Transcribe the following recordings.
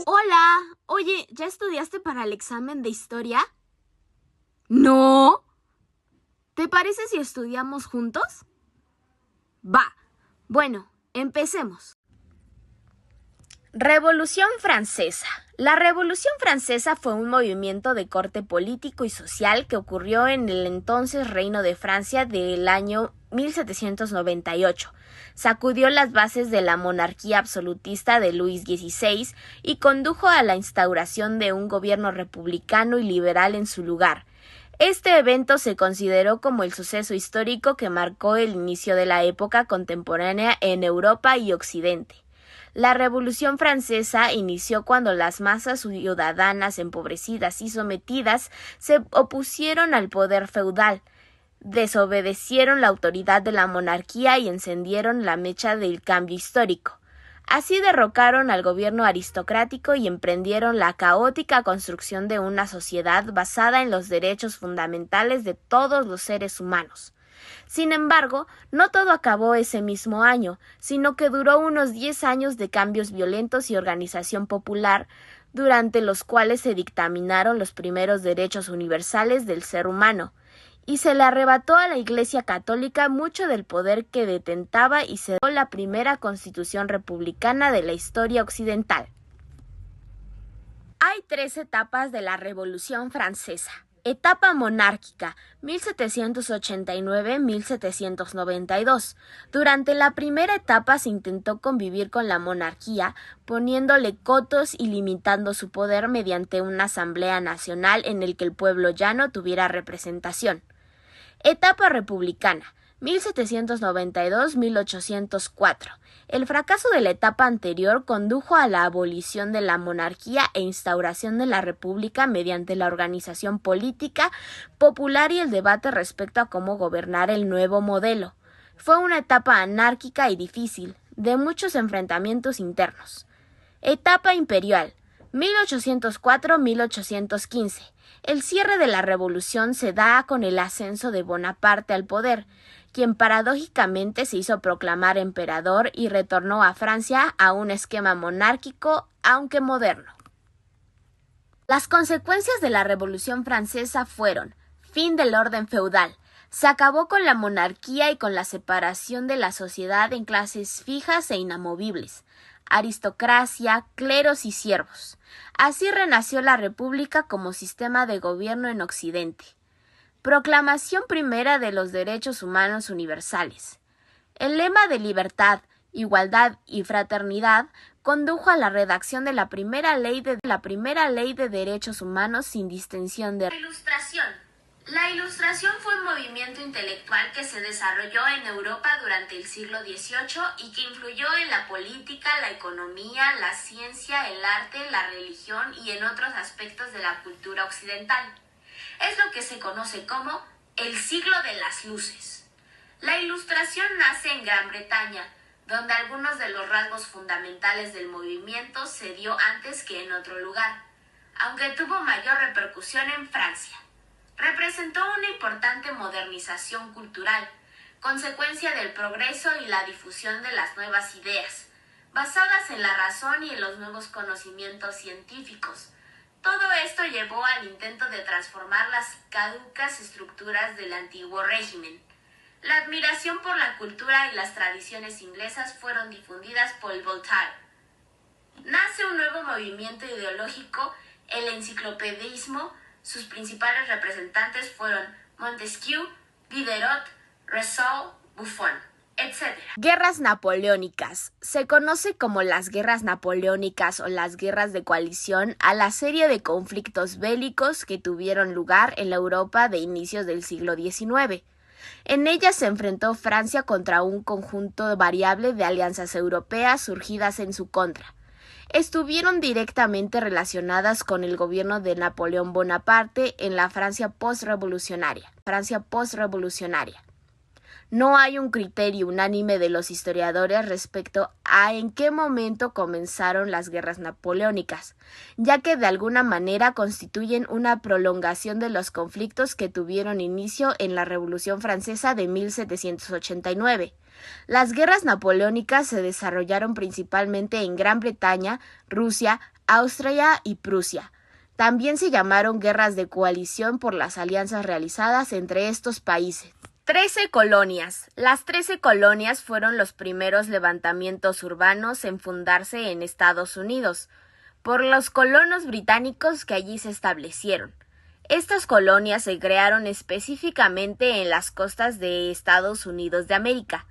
Hola, oye, ¿ya estudiaste para el examen de historia? ¿No? ¿Te parece si estudiamos juntos? Va. Bueno, empecemos. Revolución Francesa. La Revolución Francesa fue un movimiento de corte político y social que ocurrió en el entonces Reino de Francia del año 1798. Sacudió las bases de la monarquía absolutista de Luis XVI y condujo a la instauración de un gobierno republicano y liberal en su lugar. Este evento se consideró como el suceso histórico que marcó el inicio de la época contemporánea en Europa y Occidente. La Revolución Francesa inició cuando las masas ciudadanas empobrecidas y sometidas se opusieron al poder feudal, desobedecieron la autoridad de la monarquía y encendieron la mecha del cambio histórico. Así derrocaron al gobierno aristocrático y emprendieron la caótica construcción de una sociedad basada en los derechos fundamentales de todos los seres humanos. Sin embargo, no todo acabó ese mismo año, sino que duró unos 10 años de cambios violentos y organización popular, durante los cuales se dictaminaron los primeros derechos universales del ser humano, y se le arrebató a la Iglesia Católica mucho del poder que detentaba y se dio la primera constitución republicana de la historia occidental. Hay 3 etapas de la Revolución Francesa. Etapa monárquica, 1789-1792. Durante la primera etapa se intentó convivir con la monarquía, poniéndole cotos y limitando su poder mediante una asamblea nacional en el que el pueblo llano tuviera representación. Etapa republicana, 1792-1804. El fracaso de la etapa anterior condujo a la abolición de la monarquía e instauración de la república mediante la organización política popular y el debate respecto a cómo gobernar el nuevo modelo. Fue una etapa anárquica y difícil, de muchos enfrentamientos internos. Etapa imperial, 1804-1815. El cierre de la revolución se da con el ascenso de Bonaparte al poder, quien paradójicamente se hizo proclamar emperador y retornó a Francia a un esquema monárquico, aunque moderno. Las consecuencias de la Revolución Francesa fueron: fin del orden feudal. Se acabó con la monarquía y con la separación de la sociedad en clases fijas e inamovibles: aristocracia, cleros y siervos. Así renació la República como sistema de gobierno en Occidente. Proclamación primera de los derechos humanos universales. El lema de libertad, igualdad y fraternidad condujo a la redacción de la primera ley de derechos humanos sin distinción de Ilustración. La Ilustración fue un movimiento intelectual que se desarrolló en Europa durante el siglo XVIII y que influyó en la política, la economía, la ciencia, el arte, la religión y en otros aspectos de la cultura occidental. Es lo que se conoce como el siglo de las luces. La Ilustración nace en Gran Bretaña, donde algunos de los rasgos fundamentales del movimiento se dio antes que en otro lugar, aunque tuvo mayor repercusión en Francia. Representó una importante modernización cultural, consecuencia del progreso y la difusión de las nuevas ideas, basadas en la razón y en los nuevos conocimientos científicos. Todo esto llevó al intento de transformar las caducas estructuras del antiguo régimen. La admiración por la cultura y las tradiciones inglesas fueron difundidas por Voltaire. Nace un nuevo movimiento ideológico, el enciclopedismo. Sus principales representantes fueron Montesquieu, Diderot, Rousseau, Buffon, etc. Guerras napoleónicas. Se conoce como las guerras napoleónicas o las guerras de coalición a la serie de conflictos bélicos que tuvieron lugar en la Europa de inicios del siglo XIX. En ellas se enfrentó Francia contra un conjunto variable de alianzas europeas surgidas en su contra. Estuvieron directamente relacionadas con el gobierno de Napoleón Bonaparte en la Francia postrevolucionaria. No hay un criterio unánime de los historiadores respecto a en qué momento comenzaron las guerras napoleónicas, ya que de alguna manera constituyen una prolongación de los conflictos que tuvieron inicio en la Revolución Francesa de 1789. Las guerras napoleónicas se desarrollaron principalmente en Gran Bretaña, Rusia, Austria y Prusia. También se llamaron guerras de coalición por las alianzas realizadas entre estos países. 13 colonias. Las 13 colonias fueron los primeros levantamientos urbanos en fundarse en Estados Unidos, por los colonos británicos que allí se establecieron. Estas colonias se crearon específicamente en las costas de Estados Unidos de América.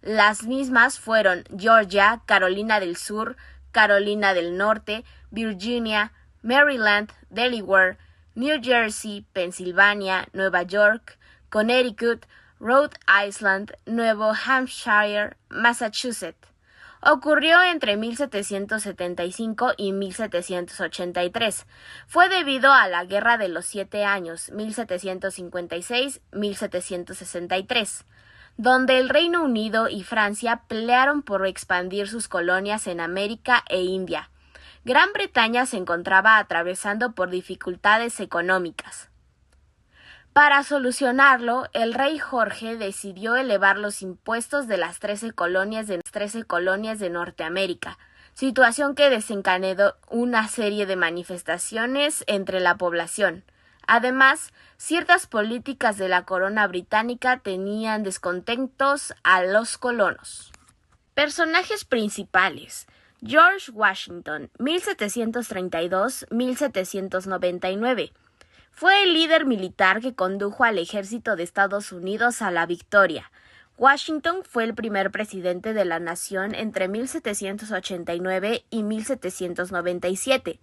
Las mismas fueron Georgia, Carolina del Sur, Carolina del Norte, Virginia, Maryland, Delaware, New Jersey, Pensilvania, Nueva York, Connecticut, Rhode Island, Nuevo Hampshire, Massachusetts. Ocurrió entre 1775 y 1783. Fue debido a la Guerra de los 7 Años, 1756-1763, donde el Reino Unido y Francia pelearon por expandir sus colonias en América e India. Gran Bretaña se encontraba atravesando por dificultades económicas. Para solucionarlo, el rey Jorge decidió elevar los impuestos de las 13 colonias de Norteamérica, situación que desencadenó una serie de manifestaciones entre la población. Además, ciertas políticas de la corona británica tenían descontentos a los colonos. Personajes principales: George Washington, 1732-1799. Fue el líder militar que condujo al ejército de Estados Unidos a la victoria. Washington fue el primer presidente de la nación entre 1789 y 1797.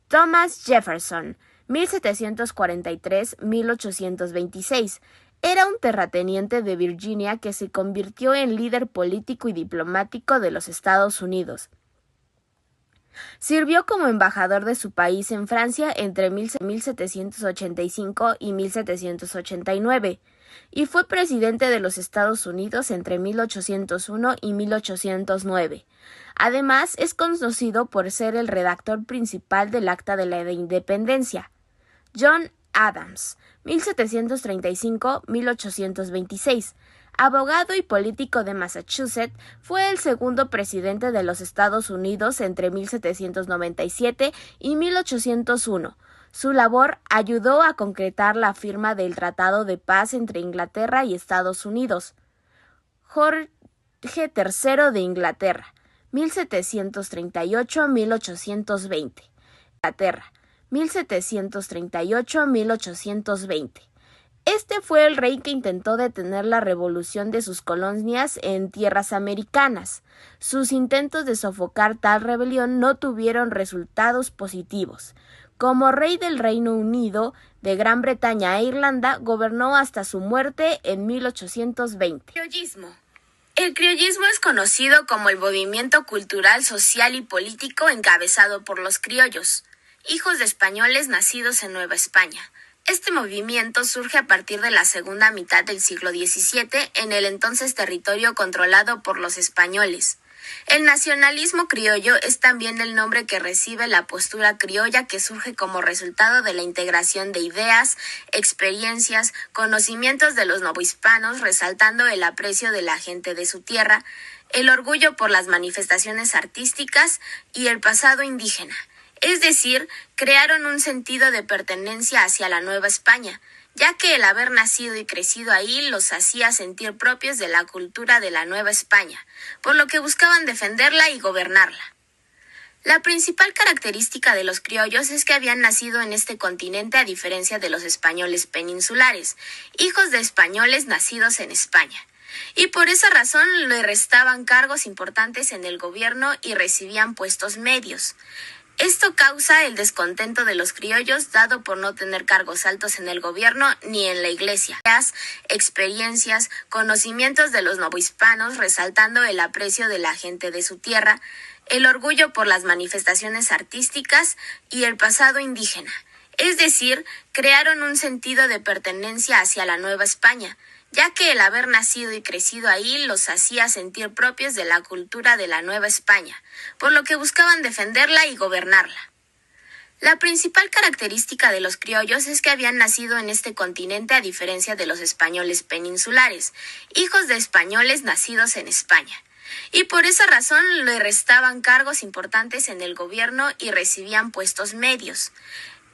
Thomas Jefferson, 1743-1826. Era un terrateniente de Virginia que se convirtió en líder político y diplomático de los Estados Unidos. Sirvió como embajador de su país en Francia entre 1785 y 1789 y fue presidente de los Estados Unidos entre 1801 y 1809. Además, es conocido por ser el redactor principal del Acta de la Independencia. John Adams, 1735-1826. Abogado y político de Massachusetts, fue el segundo presidente de los Estados Unidos entre 1797 y 1801. Su labor ayudó a concretar la firma del Tratado de Paz entre Inglaterra y Estados Unidos. Jorge III de Inglaterra, 1738-1820. Inglaterra, 1738-1820. Este fue el rey que intentó detener la revolución de sus colonias en tierras americanas. Sus intentos de sofocar tal rebelión no tuvieron resultados positivos. Como rey del Reino Unido, de Gran Bretaña e Irlanda, gobernó hasta su muerte en 1820. Criollismo. El criollismo es conocido como el movimiento cultural, social y político encabezado por los criollos, hijos de españoles nacidos en Nueva España. Este movimiento surge a partir de la segunda mitad del siglo XVII en el entonces territorio controlado por los españoles. El nacionalismo criollo es también el nombre que recibe la postura criolla que surge como resultado de la integración de ideas, experiencias, conocimientos de los novohispanos, resaltando el aprecio de la gente de su tierra, el orgullo por las manifestaciones artísticas y el pasado indígena. Es decir, crearon un sentido de pertenencia hacia la Nueva España, ya que el haber nacido y crecido ahí los hacía sentir propios de la cultura de la Nueva España, por lo que buscaban defenderla y gobernarla. La principal característica de los criollos es que habían nacido en este continente a diferencia de los españoles peninsulares, hijos de españoles nacidos en España. Y por esa razón le restaban cargos importantes en el gobierno y recibían puestos medios. Esto causa el descontento de los criollos, dado por no tener cargos altos en el gobierno ni en la iglesia. Experiencias, conocimientos de los novohispanos, resaltando el aprecio de la gente de su tierra, el orgullo por las manifestaciones artísticas y el pasado indígena. Es decir, crearon un sentido de pertenencia hacia la Nueva España, ya que el haber nacido y crecido ahí los hacía sentir propios de la cultura de la Nueva España, por lo que buscaban defenderla y gobernarla. La principal característica de los criollos es que habían nacido en este continente a diferencia de los españoles peninsulares, hijos de españoles nacidos en España, y por esa razón le restaban cargos importantes en el gobierno y recibían puestos medios.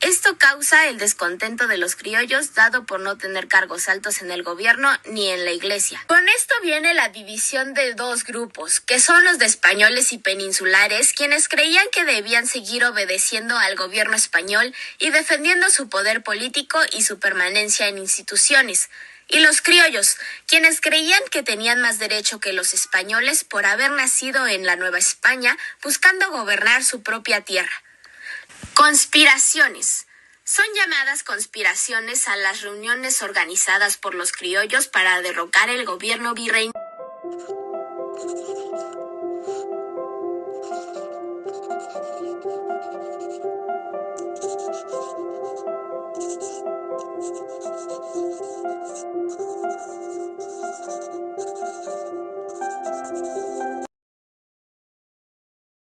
Esto causa el descontento de los criollos, dado por no tener cargos altos en el gobierno ni en la iglesia. Con esto viene la división de dos grupos, que son los de españoles y peninsulares, quienes creían que debían seguir obedeciendo al gobierno español y defendiendo su poder político y su permanencia en instituciones, y los criollos, quienes creían que tenían más derecho que los españoles por haber nacido en la Nueva España, buscando gobernar su propia tierra. Conspiraciones. Son llamadas conspiraciones a las reuniones organizadas por los criollos para derrocar el gobierno virreinal.